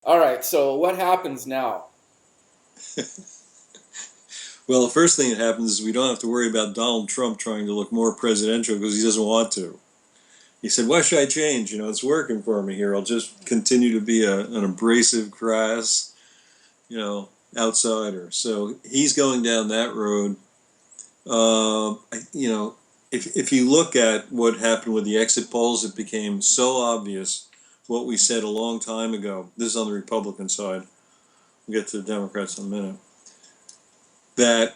All right, so what happens now? Well, the first thing that happens is we don't have to worry about Donald Trump trying to look more presidential because he doesn't want to. He said, "Why should I change? It's working for me here. I'll just continue to be an abrasive, crass, outsider." So he's going down that road. If you look at what happened with the exit polls, it became so obvious what we said a long time ago. This is on the Republican side. We'll get to the Democrats in a minute. That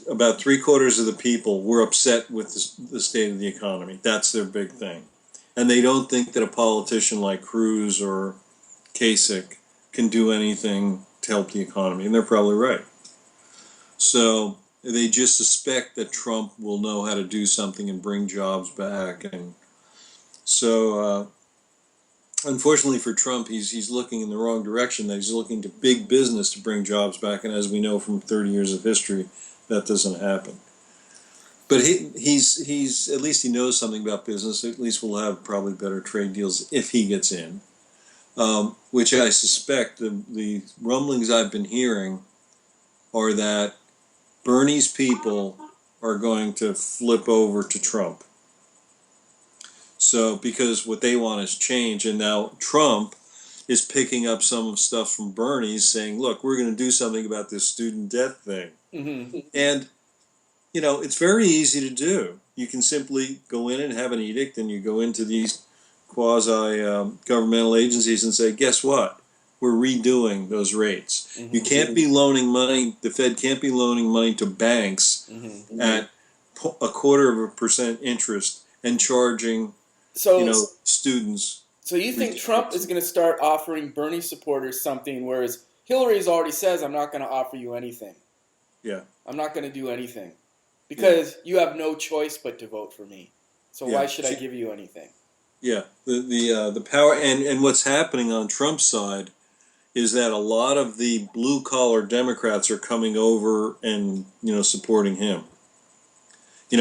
about three-quarters of the people were upset with the state of the economy. That's their big thing. And they don't think that a politician like Cruz or Kasich can do anything to help the economy. And they're probably right. So they just suspect that Trump will know how to do something and bring jobs back. And so, unfortunately for Trump, he's looking in the wrong direction. That he's looking to big business to bring jobs back. And as we know from 30 years of history, that doesn't happen. But he's at least he knows something about business. At least we'll have probably better trade deals if he gets in, which I suspect the rumblings I've been hearing are that Bernie's people are going to flip over to Trump. So because what they want is change, and now Trump is picking up some stuff from Bernie's, saying, "Look, we're going to do something about this student debt thing." Mm-hmm. And it's very easy to do. You can simply go in and have an edict, and you go into these quasi-governmental agencies and say, guess what? We're redoing those rates. Mm-hmm. You can't be loaning money, the Fed can't be loaning money to banks at 0.25% interest and charging, students. So you think Trump is going to start offering Bernie supporters something, whereas Hillary's already says, I'm not going to offer you anything. Yeah. I'm not going to do anything. Because you have no choice but to vote for me. So why should I give you anything? Yeah, the power and what's happening on Trump's side is that a lot of the blue collar Democrats are coming over and supporting him.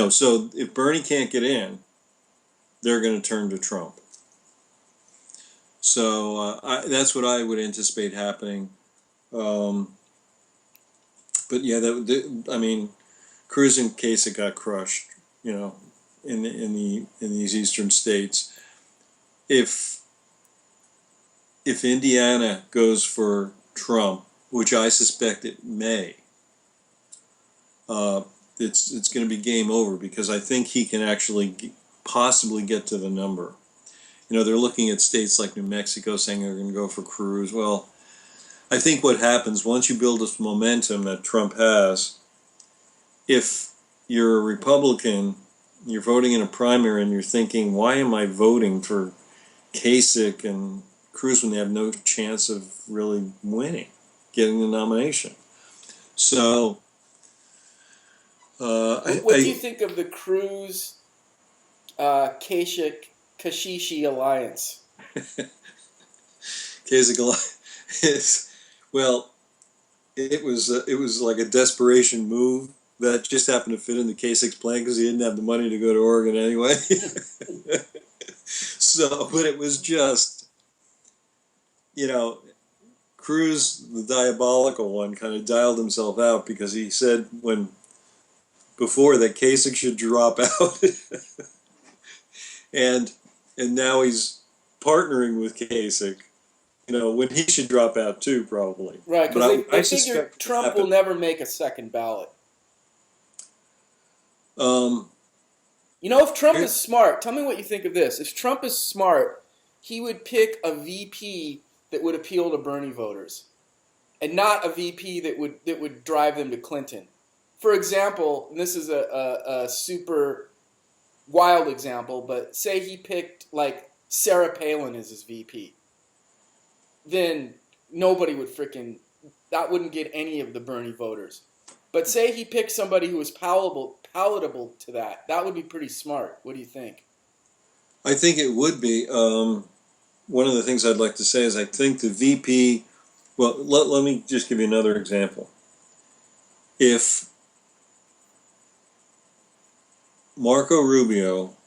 So if Bernie can't get in, they're going to turn to Trump. So that's what I would anticipate happening. But yeah, Cruz and Kasich got crushed, in these eastern states. If Indiana goes for Trump, which I suspect it may, it's going to be game over because I think he can actually possibly get to the number. They're looking at states like New Mexico saying they're going to go for Cruz. Well, I think what happens once you build this momentum that Trump has, if you're a Republican, you're voting in a primary and you're thinking, why am I voting for Kasich and Cruz when they have no chance of really winning, getting the nomination? So, what do you think of the Cruz Kasich alliance? Kasich alliance, well, it was like a desperation move that just happened to fit in the Kasich's plan because he didn't have the money to go to Oregon anyway. So, but it was just, Cruz, the diabolical one, kind of dialed himself out because he said before that Kasich should drop out. and now he's partnering with Kasich, when he should drop out too, probably. Right, because they figure Trump will never make a second ballot. If Trump is smart, tell me what you think of this. If Trump is smart, he would pick a VP that would appeal to Bernie voters, and not a VP that would drive them to Clinton. For example, and this is a super wild example, but say he picked like Sarah Palin as his VP, then nobody would that wouldn't get any of the Bernie voters. But say he picked somebody who was palatable to that. That would be pretty smart. What do you think? I think it would be. One of the things I'd like to say is I think the VP... Well, let me just give you another example. If Marco Rubio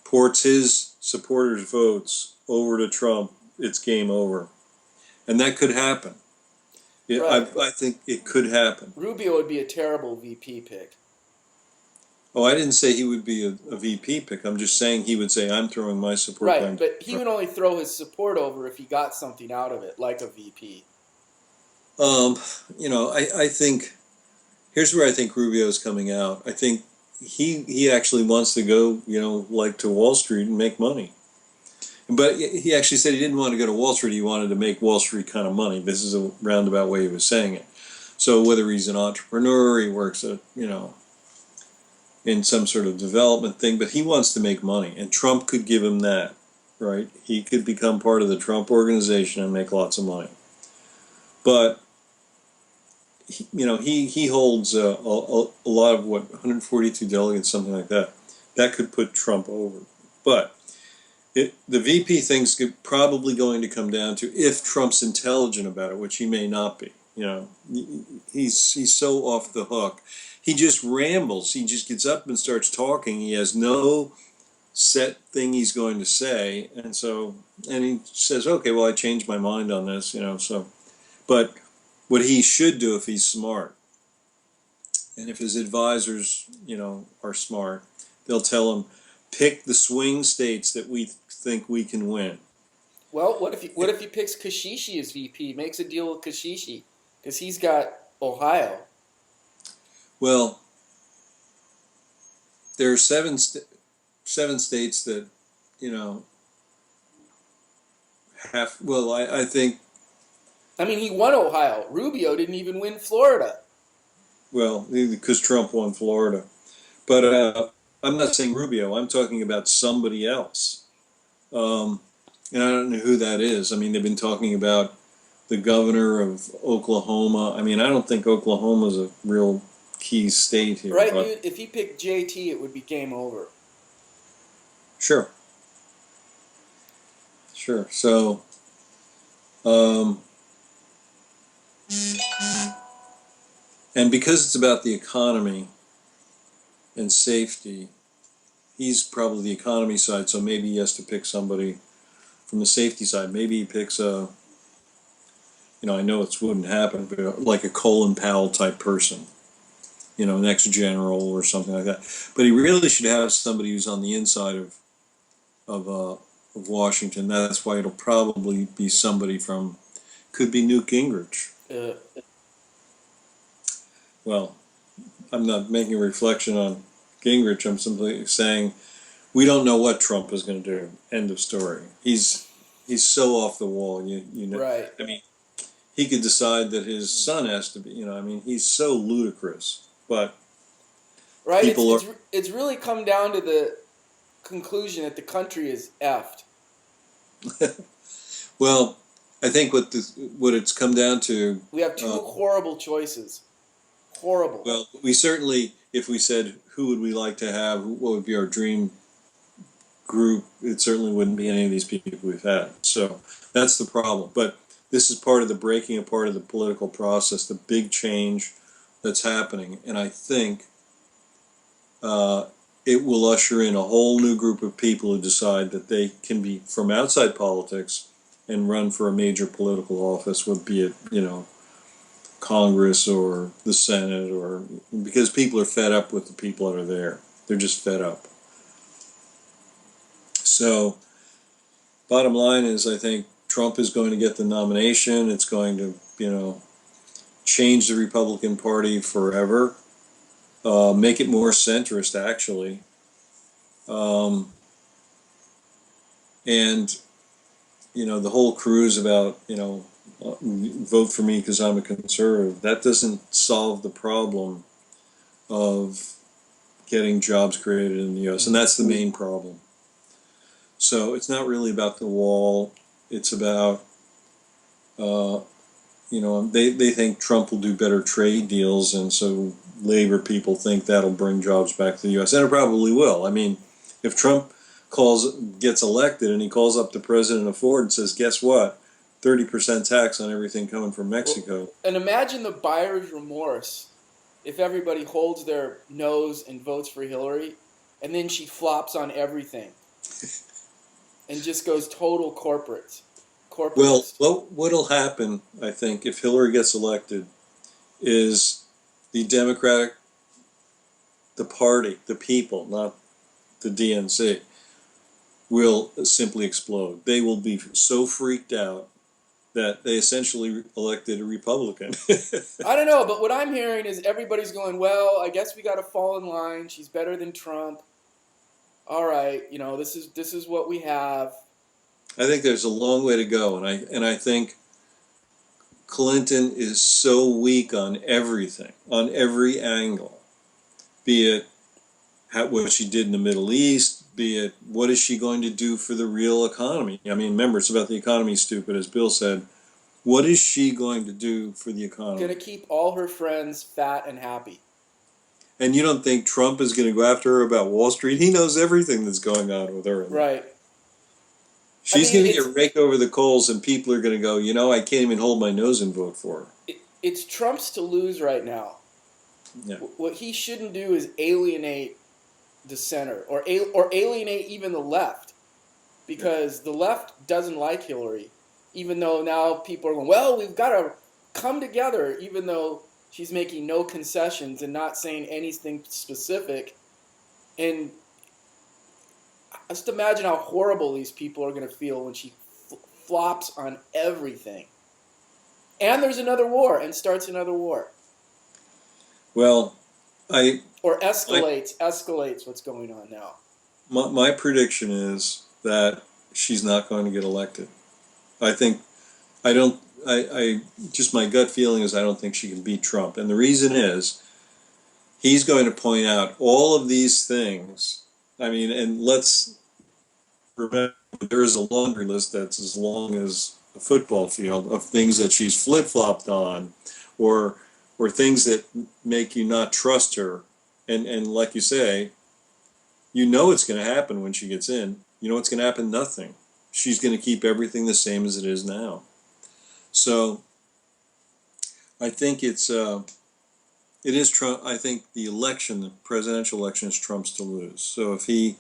ports his supporters' votes over to Trump, it's game over. and that could happen. Yeah, Right. I think it could happen. Rubio would be a terrible VP pick. Oh, I didn't say he would be a VP pick. I'm just saying he would say, I'm throwing my support Right, behind but he Trump. would only throw his support over if he got something out of it, like a VP. I think here's where I think Rubio's coming out. I think he actually wants to go, like to Wall Street and make money. But he actually said he didn't want to go to Wall Street. He wanted to make Wall Street kind of money. This is a roundabout way he was saying it. So whether he's an entrepreneur, he works at, in some sort of development thing, but he wants to make money, and Trump could give him that, right? He could become part of the Trump organization and make lots of money. But he holds a lot of 142 delegates, something like that. That could put Trump over. But the VP thing's probably going to come down to if Trump's intelligent about it, which he may not be. He's so off the hook. He just rambles. He just gets up and starts talking. He has no set thing he's going to say, and he says, "Okay, well, I changed my mind on this," So, but what he should do if he's smart, and if his advisors, are smart, they'll tell him, pick the swing states that we think we can win. Well, what if he picks Kashishi as VP, makes a deal with Kashishi, because he's got Ohio. Well, there are seven states that, have. Well, I think. I mean, he won Ohio. Rubio didn't even win Florida. Well, because Trump won Florida. But I'm not saying Rubio. I'm talking about somebody else. And I don't know who that is. I mean, they've been talking about the governor of Oklahoma. I mean, I don't think Oklahoma's a real key state here. Right? If he picked JT, it would be game over. Sure. So, and because it's about the economy and safety, he's probably the economy side, so maybe he has to pick somebody from the safety side. Maybe he picks I know it wouldn't happen, but like a Colin Powell type person, next general or something like that. But he really should have somebody who's on the inside of Washington. That's why it'll probably be somebody could be Newt Gingrich. Well, I'm not making a reflection on Gingrich. I'm simply saying we don't know what Trump is going to do. End of story. He's so off the wall. Right. I mean, he could decide that his son has to be. He's so ludicrous. But right. It's really come down to the conclusion that the country is effed. Well, I think what it's come down to. We have two horrible choices. Horrible. Well, we certainly, if we said who would we like to have, what would be our dream group, it certainly wouldn't be any of these people we've had. So that's the problem. But this is part of the breaking apart of the political process, the big change that's happening. And I think it will usher in a whole new group of people who decide that they can be from outside politics and run for a major political office, be it, Congress or the Senate, or because people are fed up with the people that are there. They're just fed up. So, bottom line is, I think Trump is going to get the nomination. It's going to, change the Republican Party forever, make it more centrist, actually. And, the whole cruise about, vote for me because I'm a conservative, that doesn't solve the problem of getting jobs created in the U.S., and that's the main problem. So it's not really about the wall. It's about, they think Trump will do better trade deals, and so labor people think that'll bring jobs back to the U.S., and it probably will. I mean, if Trump gets elected and he calls up the president of Ford and says, guess what? 30% tax on everything coming from Mexico. Well, and imagine the buyer's remorse if everybody holds their nose and votes for Hillary, and then she flops on everything and just goes total corporate. Well, corporatist. what'll happen, I think, if Hillary gets elected, is the Democratic, the party, the people, not the DNC, will simply explode. They will be so freaked out that they essentially elected a Republican. I don't know, but what I'm hearing is everybody's going, well, I guess we got to fall in line. She's better than Trump. All right, this is what we have. I think there's a long way to go, and I think Clinton is so weak on everything, on every angle, be it what she did in the Middle East, be it what is she going to do for the real economy. I mean, remember, it's about the economy, stupid, as Bill said. What is she going to do for the economy? Going to keep all her friends fat and happy. And you don't think Trump is going to go after her about Wall Street? He knows everything that's going on with her. Right. She's going to get raked over the coals, and people are going to go, I can't even hold my nose and vote for her. It's Trump's to lose right now. Yeah. What he shouldn't do is alienate the center or alienate even the left, because the left doesn't like Hillary, even though now people are going, well, we've got to come together, even though she's making no concessions and not saying anything specific. And just imagine how horrible these people are going to feel when she flops on everything. And there's another war, and starts another war. Well, Or escalates what's going on now. My prediction is that she's not going to get elected. Just my gut feeling is I don't think she can beat Trump. And the reason is, he's going to point out all of these things. I mean, and let's remember, there is a laundry list that's as long as a football field of things that she's flip-flopped on, or things that make you not trust her. And like you say, it's going to happen when she gets in. What's going to happen? Nothing. She's going to keep everything the same as it is now. So I think it is Trump. I think the presidential election, is Trump's to lose. So if he,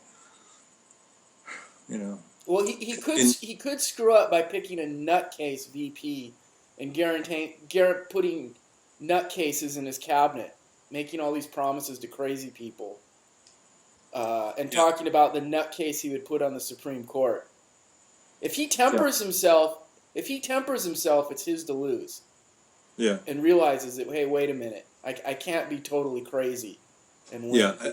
well, he could screw up by picking a nutcase VP and putting nutcases in his cabinet, making all these promises to crazy people, and talking about the nutcase he would put on the Supreme Court. If he tempers himself, it's his to lose. Yeah. And realizes that, hey, wait a minute, I can't be totally crazy and win. Yeah.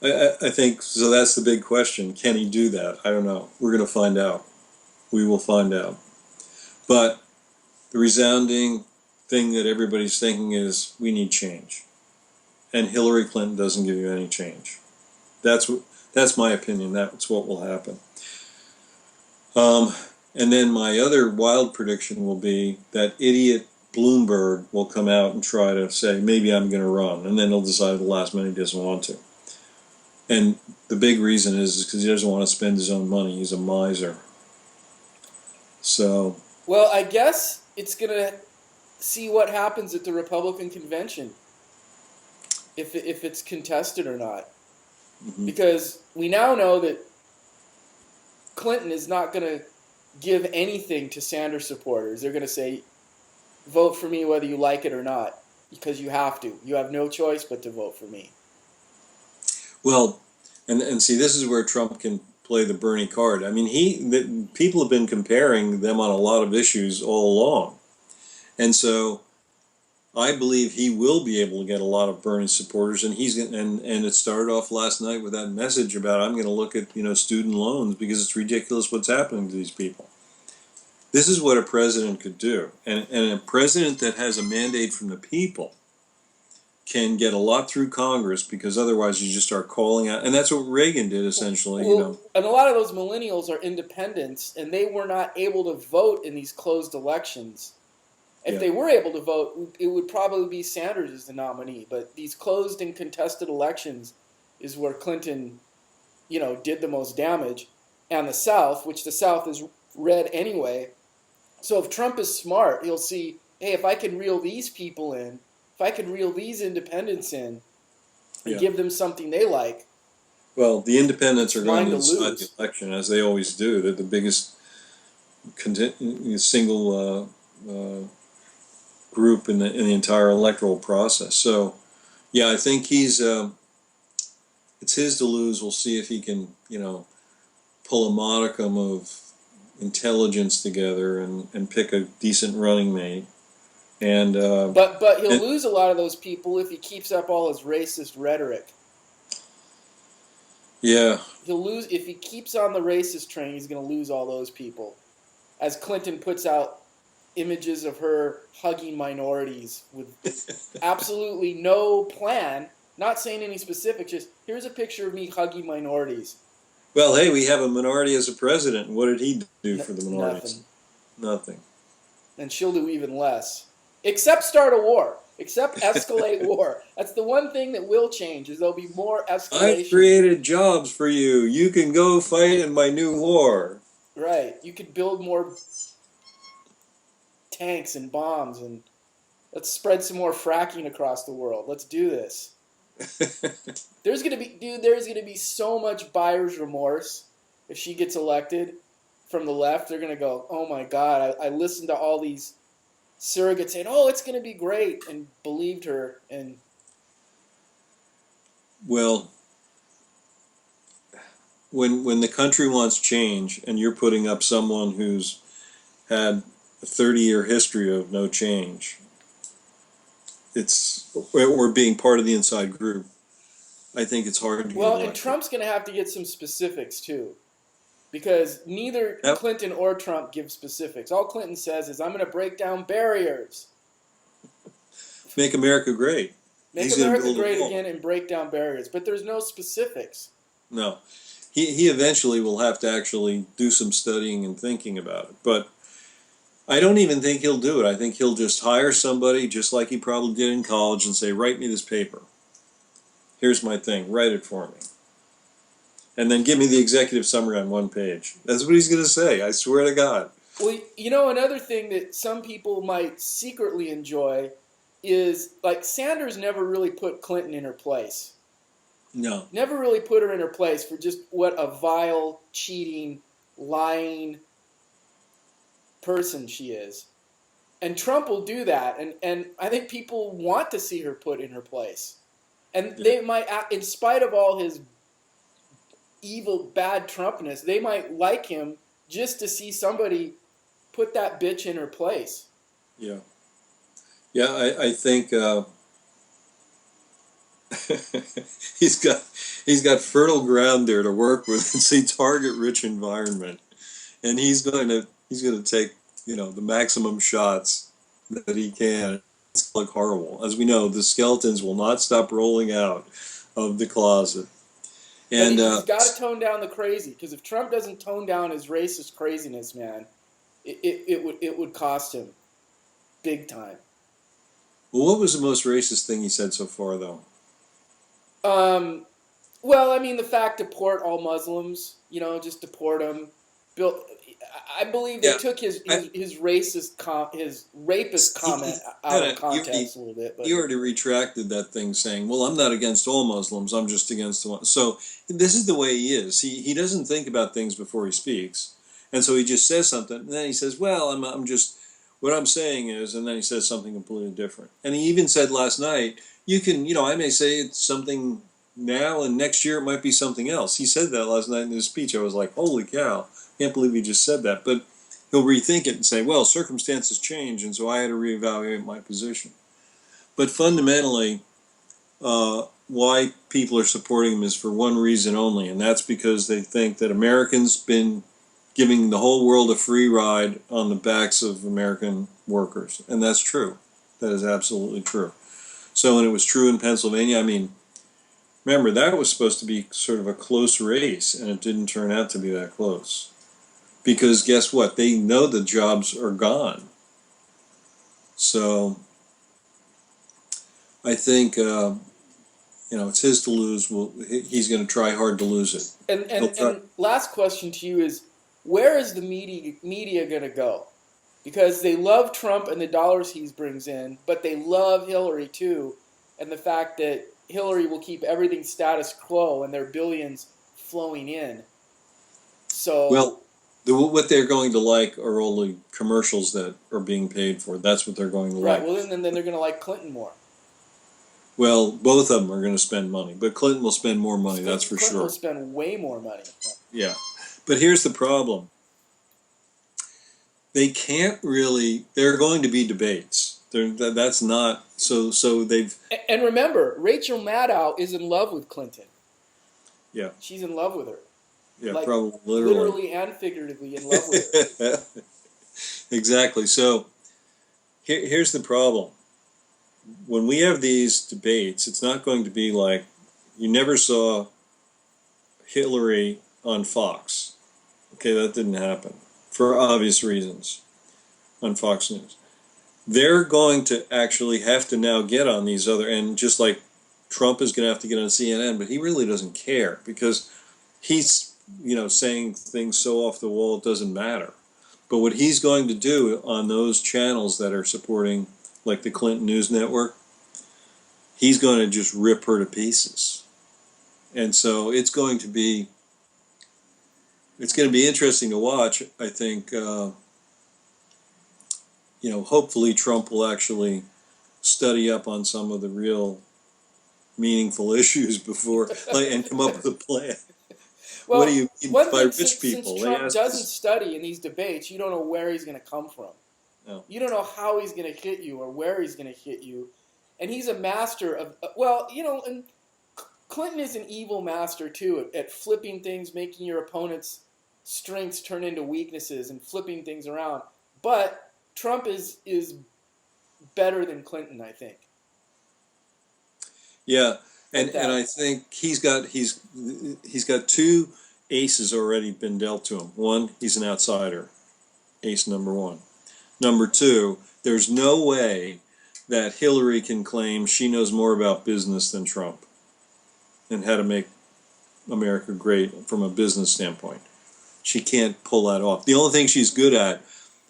I think so. That's the big question. Can he do that? I don't know. We're going to find out. We will find out. But the resounding thing that everybody's thinking is, we need change. And Hillary Clinton doesn't give you any change. That's my opinion. That's what will happen. And then my other wild prediction will be that idiot Bloomberg will come out and try to say, maybe I'm going to run. And then he'll decide at the last minute he doesn't want to. And the big reason is because he doesn't want to spend his own money. He's a miser. So. Well, I guess it's going to see what happens at the Republican convention, if it's contested or not. Mm-hmm. Because we now know that Clinton is not going to give anything to Sanders supporters. They're going to say, vote for me whether you like it or not, because you have to. You have no choice but to vote for me. Well, and see, this is where Trump can play the Bernie card. I mean, people have been comparing them on a lot of issues all along. And so I believe he will be able to get a lot of Bernie supporters, and and it started off last night with that message about, I'm going to look at student loans because it's ridiculous what's happening to these people. This is what a president could do, and a president that has a mandate from the people can get a lot through Congress, because otherwise you just start calling out, and that's what Reagan did essentially. And a lot of those millennials are independents, and they were not able to vote in these closed elections. If they were able to vote, it would probably be Sanders as the nominee. But these closed and contested elections is where Clinton, did the most damage. And the South, which the South is red anyway. So if Trump is smart, he'll see, hey, if I can reel these people in, if I can reel these independents in and give them something they like. Well, the independents are going to decide the election, as they always do. They're the biggest single group in the entire electoral process. So, yeah, I think it's his to lose. We'll see if he can, pull a modicum of intelligence together and pick a decent running mate. And But he'll and lose a lot of those people if he keeps up all his racist rhetoric. yeah, He'll lose if he keeps on the racist train. He's going to lose all those people. As Clinton puts out images of her hugging minorities with absolutely no plan, not saying any specifics, just here's a picture of me hugging minorities. well, hey, we have a minority as a president. What did he do for the minorities? Nothing. Nothing. And she'll do even less. Except start a war. Except escalate war. That's the one thing that will change, is there'll be more escalation. I've created jobs for you. You can go fight in my new war. Right. You could build more tanks and bombs, and let's spread some more fracking across the world. Let's do this. There's gonna be so much buyer's remorse if she gets elected from the left. They're gonna go, oh my God, I listened to all these surrogates saying, oh, it's gonna be great, and believed her. And Well, when the country wants change and you're putting up someone who's had a 30-year history of no change, or being part of the inside group, I think it's hard to get well, and elected. Trump's gonna have to get some specifics too, because neither Yep. Clinton or Trump give specifics. All Clinton says is, I'm gonna break down barriers. Make America great. Make He's gonna America build a great wall. again and break down barriers. But there's no specifics. No, he eventually will have to actually do some studying and thinking about it. But I don't even think he'll do it. I think he'll just hire somebody, just like he probably did in college, and say, write me this paper. Here's my thing. Write it for me. And then give me the executive summary on one page. That's what he's going to say. I swear to God. Well, another thing that some people might secretly enjoy is, like, Sanders never really put Clinton in her place. No. Never really put her in her place for just what a vile, cheating, lying person she is. And Trump will do that. And I think people want to see her put in her place. And they might, in spite of all his evil, bad Trumpness, they might like him just to see somebody put that bitch in her place. Yeah. Yeah, I think he's got fertile ground there to work with. It's a target-rich environment, and he's going to take the maximum shots that he can. It's look horrible. As we know, the skeletons will not stop rolling out of the closet. And he's got to tone down the crazy, because if Trump doesn't tone down his racist craziness, man, it would cost him big time. Well, what was the most racist thing he said so far, though? Well, I mean, the fact deport all Muslims, just deport them. I believe they took his racist his rapist comment out of context a little bit. But he already retracted that thing, saying, "Well, I'm not against all Muslims. I'm just against the one." So this is the way he is. He doesn't think about things before he speaks, and so he just says something, and then he says, "Well, I'm just what I'm saying is," and then he says something completely different. And he even said last night, "You can, I may say it's something now, and next year it might be something else." He said that last night in his speech. I was like, "Holy cow! Can't believe he just said that." But he'll rethink it and say, well, circumstances change, and so I had to reevaluate my position. But fundamentally, why people are supporting him is for one reason only, and that's because they think that Americans been giving the whole world a free ride on the backs of American workers. And that's true. That is absolutely true. So, and it was true in Pennsylvania. I mean, remember, that was supposed to be sort of a close race, and it didn't turn out to be that close. Because guess what? They know the jobs are gone. So I think it's his to lose. He's going to try hard to lose it. And last question to you is, where is the media going to go? Because they love Trump and the dollars he brings in, but they love Hillary too, and the fact that Hillary will keep everything status quo and their billions flowing in. So well, what they're going to like are all the commercials that are being paid for. That's what they're going to Right. like. Well, then they're going to like Clinton more. Well, both of them are going to spend money, but Clinton will spend more money. That's for Clinton sure. will spend way more money. Yeah, but here's the problem. They can't really. There are going to be debates. That's not so. So they've. And remember, Rachel Maddow is in love with Clinton. Yeah. She's in love with her. Yeah, like, probably literally and figuratively in love with her. Exactly. So here's the problem. When we have these debates, it's not going to be like you never saw Hillary on Fox. Okay, that didn't happen for obvious reasons on Fox News. They're going to actually have to now get on these other, and just like Trump is going to have to get on CNN, but he really doesn't care because he's, saying things so off the wall it doesn't matter. But what he's going to do on those channels that are supporting, like the Clinton News Network, he's going to just rip her to pieces. And so it's going to be interesting to watch. I think, hopefully Trump will actually study up on some of the real meaningful issues before and come up with a plan. Well, what do you mean by rich people? Since Trump doesn't study in these debates, you don't know where he's going to come from. No. You don't know how he's going to hit you or where he's going to hit you. And he's a master of, and Clinton is an evil master too at flipping things, making your opponent's strengths turn into weaknesses and flipping things around. But Trump is better than Clinton, I think. Yeah, and I think he's got two aces already been dealt to him. One, he's an outsider, ace number one. Number two, there's no way that Hillary can claim she knows more about business than Trump and how to make America great from a business standpoint. She can't pull that off. The only thing she's good at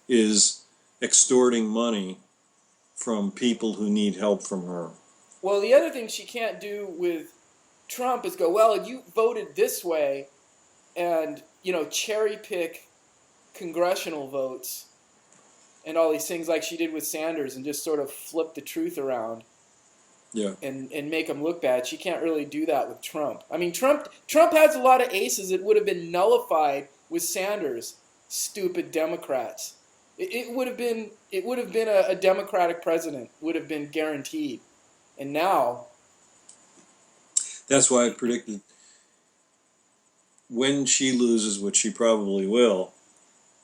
is extorting money from people who need help from her. Well, the other thing she can't do with Trump is go, well, you voted this way, and, cherry pick congressional votes and all these things like she did with Sanders and just sort of flip the truth around. Yeah. And make them look bad. She can't really do that with Trump. I mean, Trump has a lot of aces that would have been nullified with Sanders. Stupid Democrats. It would have been a Democratic president, would have been guaranteed. And now, that's why I predicted when she loses, which she probably will,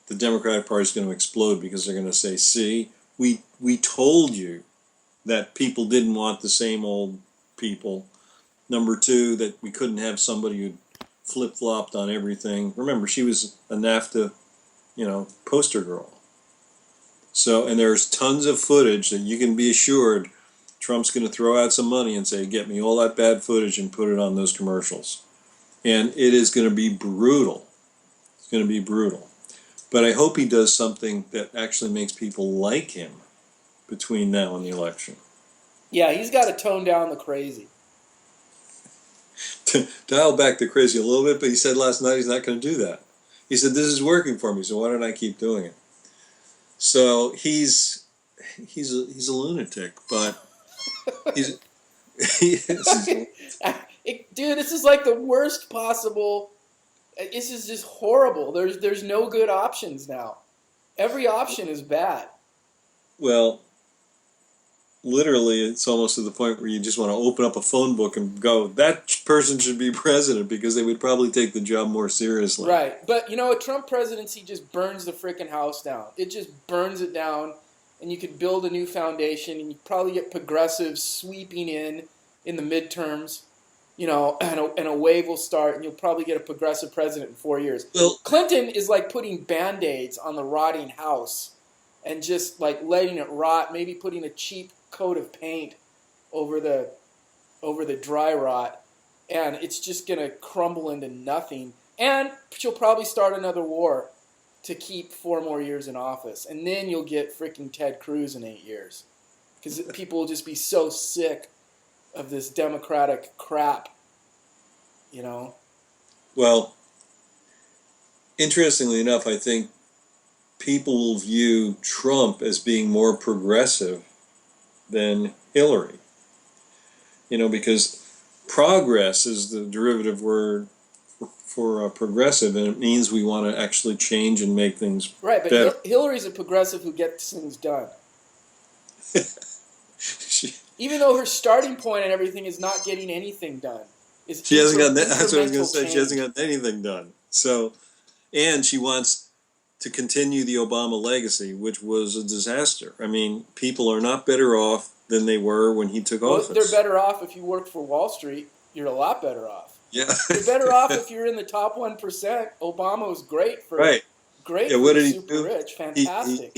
the Democratic Party is going to explode because they're going to say, "See, we told you that people didn't want the same old people. Number two, that we couldn't have somebody who flip-flopped on everything." Remember, she was a NAFTA, poster girl. So, and there's tons of footage that you can be assured Trump's going to throw out some money and say, "Get me all that bad footage and put it on those commercials." And it is going to be brutal. It's going to be brutal. But I hope he does something that actually makes people like him between now and the election. Yeah, he's got to tone down the crazy. Dial back the crazy a little bit, but he said last night he's not going to do that. He said, "This is working for me, so why don't I keep doing it?" So he's a lunatic, but he's dude, this is like the worst possible. This is just horrible. There's no good options now. Every option is bad. Well, literally, it's almost to the point where you just want to open up a phone book and go, "That person should be president," because they would probably take the job more seriously. Right. But, a Trump presidency just burns the freaking house down. It just burns it down, and you could build a new foundation, and you probably get progressives sweeping in the midterms, and a wave will start, and you'll probably get a progressive president in 4 years. Well, Clinton is like putting Band-Aids on the rotting house and just like letting it rot, maybe putting a cheap coat of paint over the dry rot, and it's just going to crumble into nothing. And she'll probably start another war to keep 4 more years in office. And then you'll get freaking Ted Cruz in 8 years. Because people will just be so sick of this Democratic crap, Well, Interestingly enough, I think people will view Trump as being more progressive than Hillary. Because progress is the derivative word for progressive, and it means we want to actually change and make things Right, but better. Hillary's a progressive who gets things done. she, Even though her starting point and everything is not getting anything done. she hasn't gotten that. That's what I was going to incremental say. change. She hasn't gotten anything done. So, and she wants to continue the Obama legacy, which was a disaster. I mean, people are not better off than they were when he took Well, office. they're better off if you work for Wall Street. You're a lot better off. Yeah. You're better off if you're in the top 1%. Obama was great for Right. great Yeah, for what the did he super do? rich, fantastic.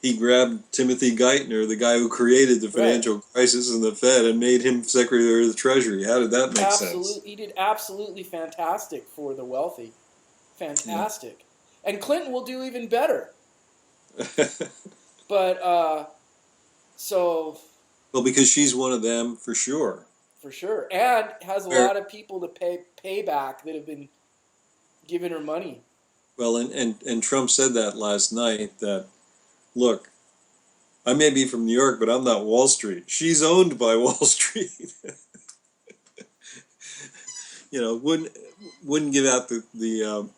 He grabbed Timothy Geithner, the guy who created the financial crisis in the Fed, and made him Secretary of the Treasury. How did that make sense? He did absolutely fantastic for the wealthy. Fantastic. And Clinton will do even better. But, so... Well, because she's one of them, for sure. For sure. And has a lot of people to pay back that have been giving her money. Well, and Trump said that last night, that, look, I may be from New York, but I'm not Wall Street. She's owned by Wall Street. Wouldn't give out the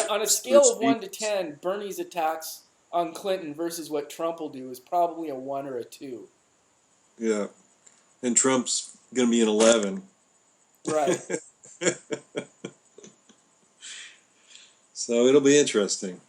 on a scale of 1 to 10, Bernie's attacks on Clinton versus what Trump will do is probably a 1 or a 2. Yeah. And Trump's going to be an 11. Right. So it'll be interesting.